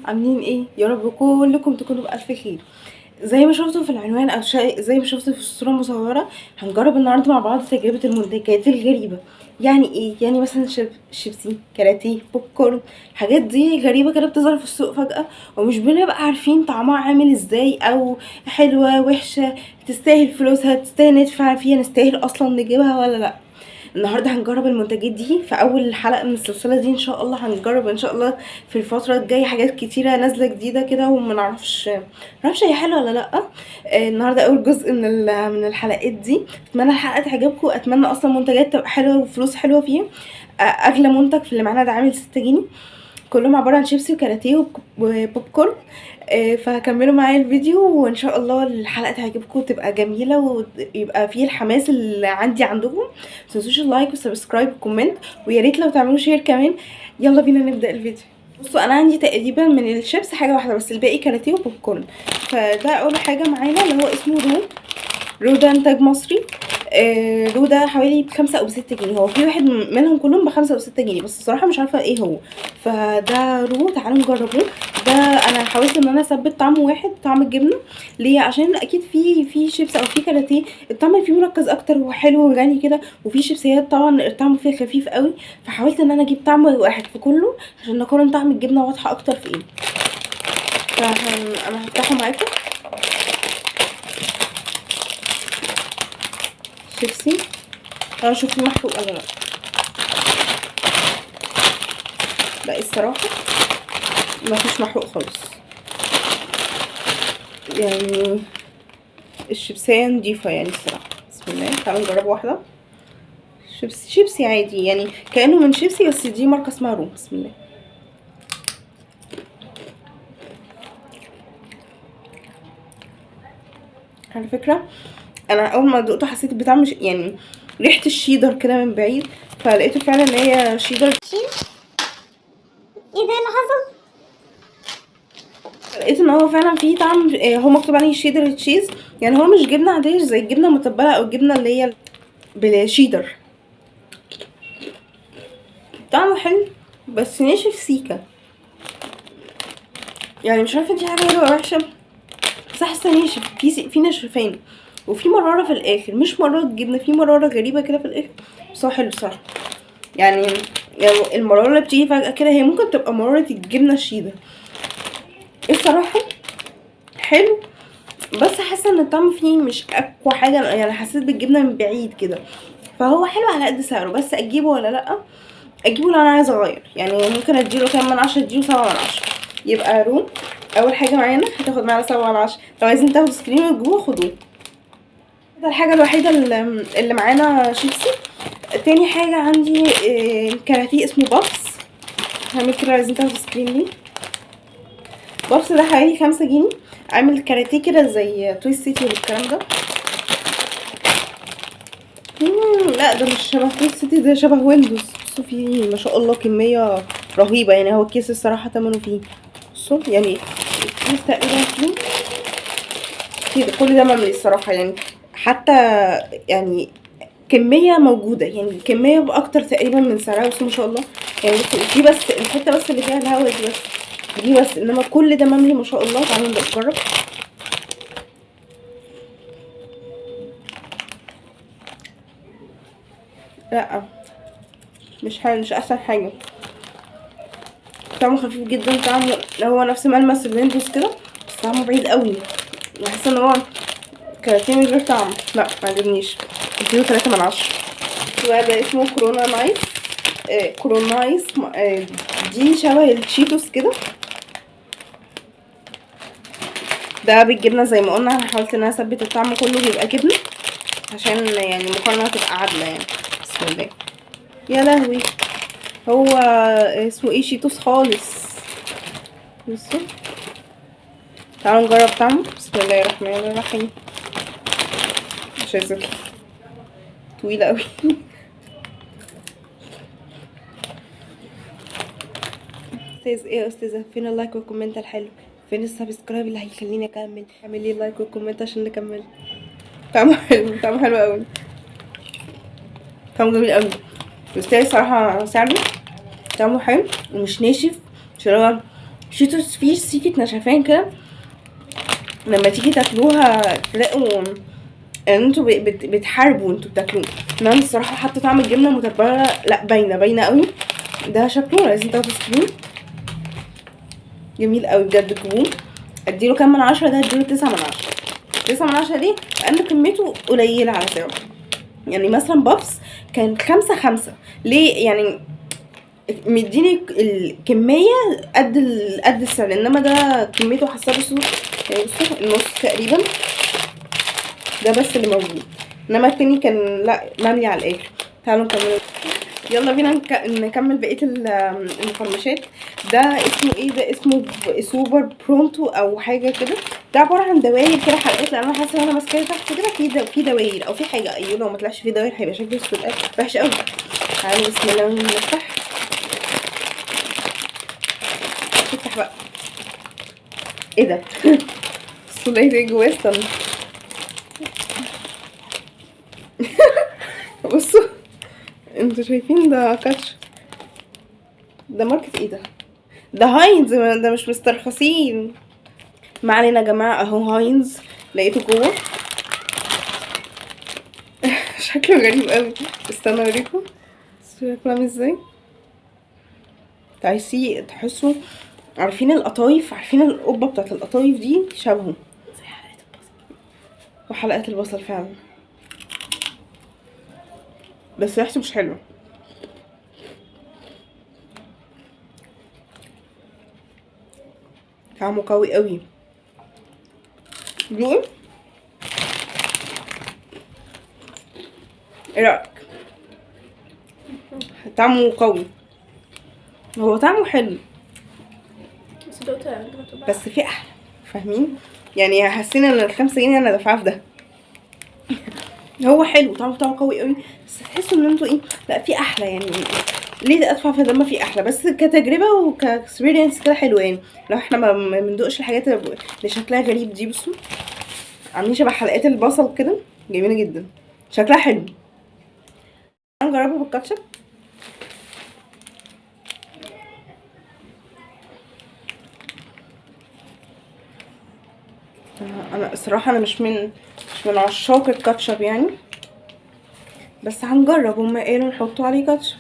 عاملين ايه؟ يا رب كلكم تكونوا بألف خير. زي ما شفتوا في العنوان او زي ما شفتوا في الصورة المصورة، هنجرب النهارده مع بعض تجربة المنتجات الغريبة. يعني ايه؟ يعني مثلا شيبسي، كاراتيه، بوب كورن. الحاجات دي غريبة كده بتظهر في السوق فجأة، ومش بنبقى عارفين طعمها عامل ازاي، او حلوة وحشة، تستاهل فلوسها، تستاهل ندفع فيها، نستاهل اصلا نجيبها ولا لا. النهارده هنجرب المنتجات دي في اول حلقه من السلسله دي ان شاء الله. هنجرب ان شاء الله في الفتره الجايه حاجات كتيره نازله جديده كده، وما نعرفش هي حلوه ولا لا. النهارده اول جزء من الحلقات دي. اتمنى الحلقه تعجبكم، اتمنى اصلا منتجات تبقى حلوه وفلوس حلوه فيها. اغلى منتج في اللي معانا ده عامل 6 جنيه، كلهم عباره عن شيبسي وكاراتيه وبوب كورن. فكملوا معايا الفيديو وان شاء الله الحلقه تعجبكم وتبقى جميله ويبقى فيه الحماس اللي عندي عندكم. متنسوش اللايك والسبسكرايب والكومنت، ويا ريت لو تعملوا شير كمان. يلا بينا نبدا الفيديو. بصوا انا عندي تقريبا من الشيبس حاجه واحده بس، الباقي كاراتيه وبوب كورن. فده اول حاجه معانا اللي هو اسمه رو ده انتاج مصري. رو ده حوالي ب5 أو ب6 جنيه، هو في واحد منهم كلهم ب5 أو 6 جنيه، بس الصراحه مش عارفه ايه هو. فده رو، تعالوا نجربوه. ده انا حاولت ان انا اثبت طعم واحد، طعم الجبنه. ليه؟ عشان اكيد في شيبس او في كاراتيه الطعم اللي فيه مركز اكتر وحلو وغني كده، وفي شيبسيات طبعا الطعم فيها خفيف قوي. فحاولت ان انا اجيب طعم واحد في كله عشان نقارن طعم الجبنه واضحه اكتر في ايه. انا هفتحه معاكم. شيبسي، انا اشوف محروق ولا لا. لا الصراحه ما فيش محروق خالص، يعني الشيبسيه نضيفه يعني الصراحه. بسم الله، تعالوا نجرب واحده. شيبسي عادي يعني، كانه من شيبسي بس دي ماركه اسمها روم. بسم الله. على فكره انا اول ما دقته حسيت بطعم يعني ريحه الشيدر كده من بعيد، فلقيته فعلا ان هي شيدر. ايه ده اللي حصل؟ لقيت ان هو فعلا فيه طعم. هو مكتوب عليه شيدر تشيز، يعني هو مش جبنه عاديه زي الجبنه المتبله او الجبنه اللي هي بالشيدر. طعمه حلو بس ناشف سيكا، يعني مش عارفه دي حاجه حلوه ولا وحشه، بس حاسه ناشف، في نشفان وفي مراره في الاخر، مش مراره جبنه، في مراره غريبه كده في الاخر، بس هو حلو الصراحه. يعني المراره اللي بتيجي فجاه كده هي ممكن تبقى مراره الجبنه الشيدر. الصراحه حلو، بس حاسه ان الطعم فيه مش اقوى حاجه، يعني حسيت بالجبنه من بعيد كده. فهو حلو على قد سعره، بس اجيبه ولا لا؟ اجيبه لو انا عايزه اغير، يعني ممكن اديله كام من 10، اديله 7/10. يبقى روم اول حاجه معانا، هتاخد معانا 7/10. لو عايزين تاخدوا سكرين وتجيبوه خدوه. ده الحاجه الوحيده اللي معانا شيبسي. تاني حاجه عندي كاراتيه اسمه بابس. هعمل كده، عايزين تاخدوا سكرين ليه. بابس ده حوالي 5 جنيه، عامل كاراتيه كده زي توي سيتي والكلام ده. لا ده مش شبه توي سيتي، ده شبه ويندوز. بصوا فيه ما شاء الله كميه رهيبه، يعني هو الكيس الصراحه تمنه فيه. بصوا يعني الكيس تقريبا فيه كده، كل ده مملي الصراحه يعني. حتى يعني كميه موجوده، يعني الكميه باكتر تقريبا من سعرها. بس ما شاء الله يعني، دي بس الحته بس اللي فيها الهوا دي بس، انما كل ده مملي ما شاء الله. تعالوا نجرب. لا مش حلو، مش احسن حاجه. طعمه خفيف جدا، طعمه هو نفس ملمس الويندوز كده، بس طعمه بعيد قوي. بحس ان هو كاراتيه من غير طعم. لا ما عجبنيش، اديله 3/10. بقى ده اسمه كورونا نايس. كورونا نايس. دي شبه التشيتوس كده. ده بالجبنه زي ما قلنا، انا حاولت ان انا اثبت الطعم كله بيبقى جبنه عشان يعني المقارنه تبقى عادله يعني. بسم الله. يا لهوي، هو اسمه ايه؟ شيتوس خالص. بصوا، تعالوا نجرب طعمه. بسم الله الرحمن الرحيم. مش عايزة طويلة اوي. استاذ ايه يا استاذة؟ فين اللايك والكومنت الحلو؟ فين السبسكرايب اللي هيخليني اكمل؟ اعملي لايك والكومنت عشان نكمل. طعمه حلو، طعمه حلو اوي، طعمه جميل اوي. يستاهل صراحة سعره. طعمه حلو ومش ناشف، مش اللي هو شيتوس فيه سيكة نشفان كده، لما تيجي تاكلوها تلاقوا ان انتوا بتحاربوا انتوا بتاكلوه. انما الصراحه حتى طعم الجبنه المتبله لا باينه قوي. ده شكله لازم تاخدوا سكرين، جميل قوي بجد. كبوه اديله كام من 10؟ ده اديله 9 من 10. 9 من 10 ليه؟ لان كميته قليله على سعره. يعني مثلا بافس كان 5 ليه؟ يعني مديني الكميه قد السعر، انما ده كميته حاسه بصوا يعني بصوا النص تقريبا ده بس اللي موجود، انما التاني كان لا مملي على الاخر. تعالوا نكمل، يلا بينا نكمل بقيه المقرمشات. ده اسمه ايه؟ ده اسمه سوبر برونتو او حاجه كده. ده عباره عن دواير كده حلقات، لان انا حاسه ان انا ماسكاه تحت كده في دواير او في حاجه. ايوه لو ما طلعش فيه دواير هيبقى شكله اسود وحش قوي. تعالوا بسم الله نفتح. افتح بقى. ايه ده؟ الصلايه ايه جواه؟ استنى بصوا انتوا شايفين ده كاتش؟ ده ماركة ايه ده هاينز، ده مش مسترخصين. ما علينا يا جماعه، اهو هاينز لقيته جوه. شكله غريب قوي، استنى اوريكم شكله عامل ازاي. تحسوا عارفين القطايف، عارفين القبه بتاعت القطايف دي؟ شبهه زي حلقات البصل. وحلقات البصل فعلا، بس ريحته مش حلوه. طعمه قوي قوي. دوق، ايه رايك؟ طعمه قوي، هو طعمه حلو بس في احلى، فاهمين؟ يعني حاسين ان ال5 جنيه انا دافعاه في ده. هو حلو، طعمه قوي قوي، بس تحسوا ان انتوا ايه، لا في احلى. يعني ليه ادفع في ده ما في احلى؟ بس كتجربه وكاكسبيرينس كده حلو. يعني لو احنا ما بندقش الحاجات اللي شكلها غريب دي. بصوا عاملين شبه حلقات البصل كده، جميله جدا، شكلها حلو. نجربه بالكاتشب. انا الصراحه انا مش من عشاق الكاتشب يعني، بس هنجرب. هما قالوا نحطوا عليه كاتشب،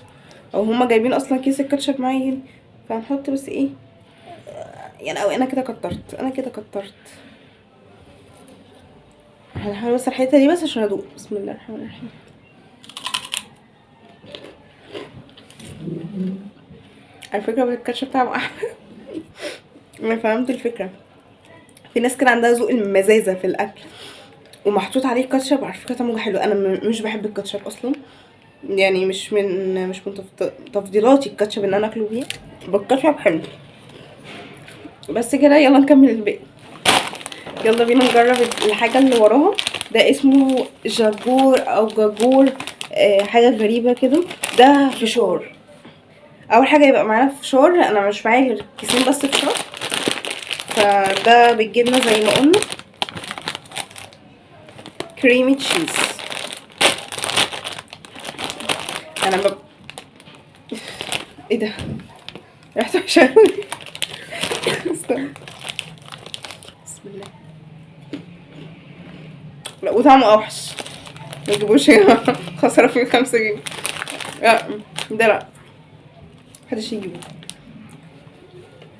او هما جايبين اصلا كيس الكاتشب معايا هنا، فهنحط. بس ايه يعني، او انا كده كترت. هنحاول بس الحته دي بس عشان ادوق. بسم الله الرحمن الرحيم. على فكره الكاتشب طعمه احلى. انا فهمت الفكره. في ناس كده عندها ذوق المزازه في الاكل ومحطوط عليه كاتشب، على فكره طعمه حلو. انا مش بحب الكاتشب اصلا، يعني مش من تفضيلاتي الكاتشب ان انا اكله بيه. بالكاتشب حلو. بس كده يلا نكمل الباقي. يلا بينا نجرب الحاجه اللي وراها. ده اسمه جاجور او جاجور، حاجه غريبه كده. ده فشار. اول حاجه يبقى معانا فشار، انا مش معايا غير كيسين بس فشار. فده بالجبنه زي ما قلنا، كريمي تشيز. انا ايه ده؟ ريحته وحشه قوي. استنى، بسم الله. لا وطعمه اوحش، ما تجيبوش هنا. خساره فيه 5 جنيه. لا ده لا، محدش يجيبه.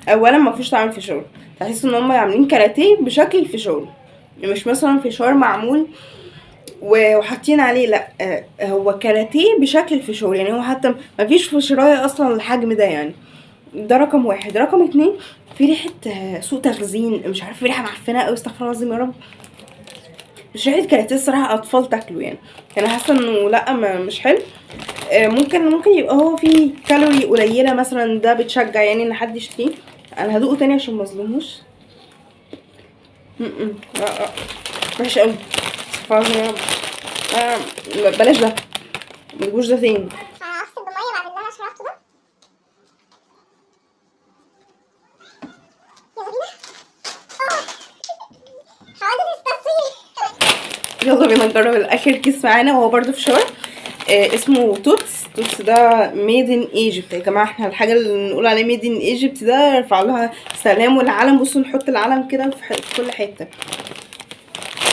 اولا ما فيش طعم الفشار، تحس ان هم عاملين كاراتيه بشكل الفشار، مش مثلا فشار معمول وحاطين عليه، لا هو كاراتيه بشكل الفشار. يعني هو حتى ما فيش فشرايه اصلا الحجم ده يعني. ده رقم واحد. رقم 2، في ريحه سوء تخزين، مش عارفه، ريحه معفنه قوي، استغفر الله العظيم يا رب. مش ريحه كاراتيه الصراحه، اطفال تاكله يعني. انا حاسه انه لا مش حلو. ممكن يبقى هو فيه كالوري قليله مثلا، ده بتشجع يعني ان حد يشتريه. انا هدوقه تاني عشان مظلموش. وحش قوي، استغفر الله يا رب. بلاش ده، متجيبوش ده تاني. هغسل بميه بعد اللي انا شربته ده. يلا بينا. يلا بينا نجرب الاخر كيس معانا وهو برضو فشار. اسمه توتس. توتس ده ميد ان ايجيبت يا جماعه. احنا الحاجه اللي نقول عليه ميد ان ايجيبت ده ارفع لها سلام والعلم. بصوا نحط العلم كده في كل حته.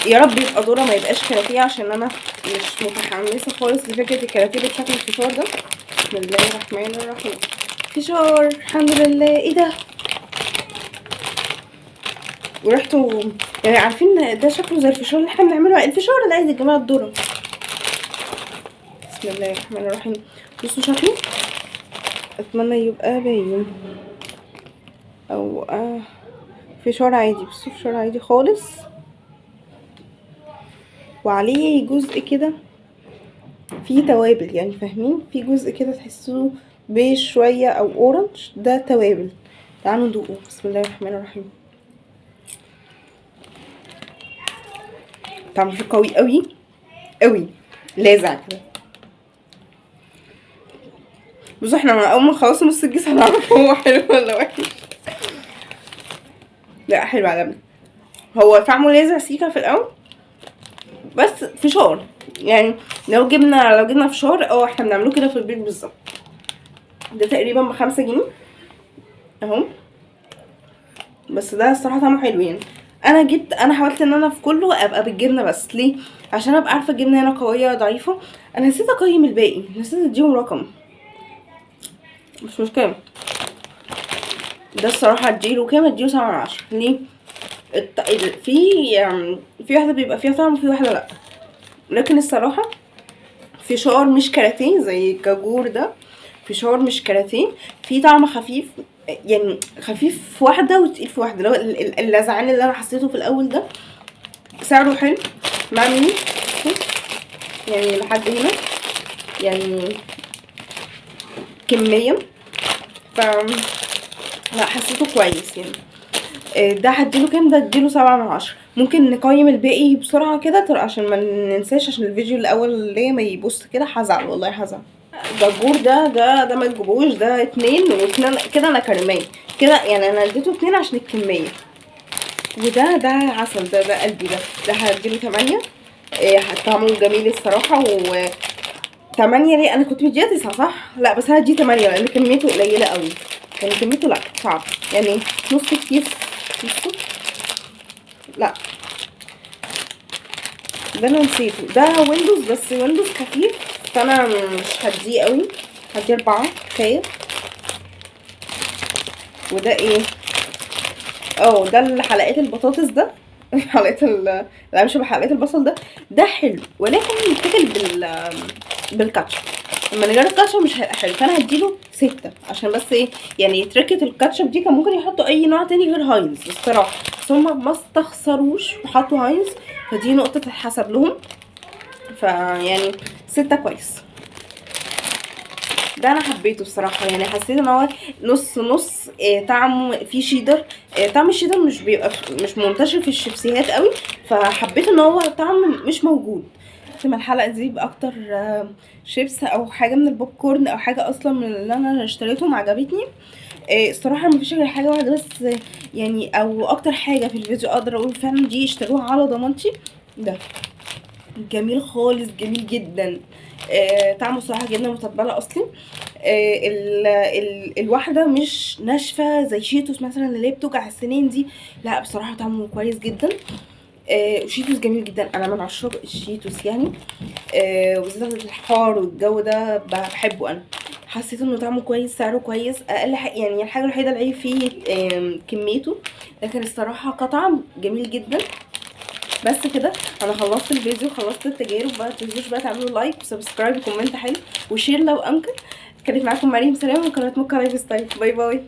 يا رب يبقى ذره ما يبقاش كراتيه، عشان انا مش متحمسه خالص لفكره الكراتيه بشكل الفشار ده. بسم الله الرحمن الرحيم. فشار الحمد لله. ايه ده؟ وريحته يعني عارفين ده شكله زي الفشار اللي احنا بنعمله، الفشار العادي يا جماعه، الذره. بسم الله الرحمن الرحيم. بصوا شكله، اتمنى يبقى باين او فشار عادي. بصوا فشار عادي خالص، وعليه جزء كده فيه توابل، يعني فاهمين؟ في جزء كده تحسوه بيج شويه او اورنج، ده توابل. تعالوا ندوقه. بسم الله الرحمن الرحيم. طعمه فيه قوي قوي قوي، لاذع كده. بصوا احنا اول ما نخلص نص الكيس هنعرف هو حلو ولا وحش. لا حلو، عجبني. هو طعمه لاذع سيكا في الاول، بس فشار. يعني لو جبنا فشار احنا بنعمله كده في البيت بالظبط. ده تقريبا ب5 جنيه اهو. بس ده الصراحه طعمه حلو. يعني انا حاولت ان انا في كله ابقى بالجبنه، بس ليه؟ عشان ابقى عارفه الجبنه هنا قويه ضعيفه. انا نسيت اقيم الباقي، نسيت اديهم رقم، مش مشكله. ده الصراحه اديله كام؟ اديله 7/10. ليه؟ في واحده بيبقى فيها طعم وفي واحده لا، لكن الصراحه فشار مش كراتيه زي الكاجور ده. فشار مش كراتيه، في طعم خفيف، يعني خفيف في واحده وتقيل في واحده. اللي هو اللذعان اللي انا حسيته في الاول ده. سعره حلو مع مين يعني لحد هنا، يعني كميه، ف لا حسيته كويس يعني. ده هديله كام؟ ده هديله 7/10. ممكن نقيم الباقي بسرعه كده عشان ما ننساش، عشان الفيديو الاول اللي ما يبص كده هزعل، والله هزعل. دجور ده ما تجيبوش. ده 2 و2 كده، انا كرماه كده يعني. انا اديته 2 عشان الكميه. وده عسل. ده قلبي. ده هديله 8. طعمه جميل الصراحه. و 8 ليه؟ انا كنت مديها 9 صح؟ لا بس انا هديه 8 لان كميته قليله قوي. يعني كميته لا صعب، يعني نص كيس. لا ده انا نسيته. ده ويندوز، بس ويندوز خفيف، فانا مش هديه قوي. هديه 4 كفايه. وده ايه؟ ده حلقات البطاطس ده. حلقات لا مش بحلقات البصل ده حلو، ولكن يتاكل بالكاتشب. لما نجرب كاتشب مش هيبقى حلو، فانا هديله 6 عشان بس ايه يعني. تركه الكاتشب دي كان ممكن يحطوا اي نوع تاني غير هاينز الصراحه، بس هما ما استخسروش وحطوا هاينز، فدي نقطه تتحسب لهم. فيعني 6 كويس. ده انا حبيته الصراحه، يعني حسيت ان هو نص نص. طعمه فيه شيدر. طعم الشيدر مش منتشر في الشيبسيهات قوي، فحبيت ان هو طعم مش موجود. ختم الحلقه دي باكتر شيبس او حاجه من البوب كورن او حاجه اصلا من اللي انا اشتريتهم عجبتني. الصراحه مفيش غير حاجه واحده بس يعني، او اكتر حاجه في الفيديو اقدر اقول فعلا دي اشتروها على ضمانتي. ده جميل خالص، جميل جدا. طعمه صراحه جبنه متبله اصلي. الواحده مش ناشفه زي شيتوس مثلا اللي هي بتوجع السنين دي، لا بصراحه طعمه كويس جدا. وشيتوس جميل جدا، انا من عشاق الشيتوس يعني. وبالذات الحار والجو ده بحبه. انا حسيت انه طعمه كويس، سعره كويس. اقل يعني الحاجه الوحيده العيب فيه كميته، لكن الصراحه كطعم جميل جدا. بس كده انا خلصت الفيديو، خلصت التجارب. بقى متنسوش بقى تعملوا لايك وسبسكرايب وكومنت حلو وشير لو امكن. كانت معاكم مريم سلام من قناه موكا لايف ستايل. باي باي.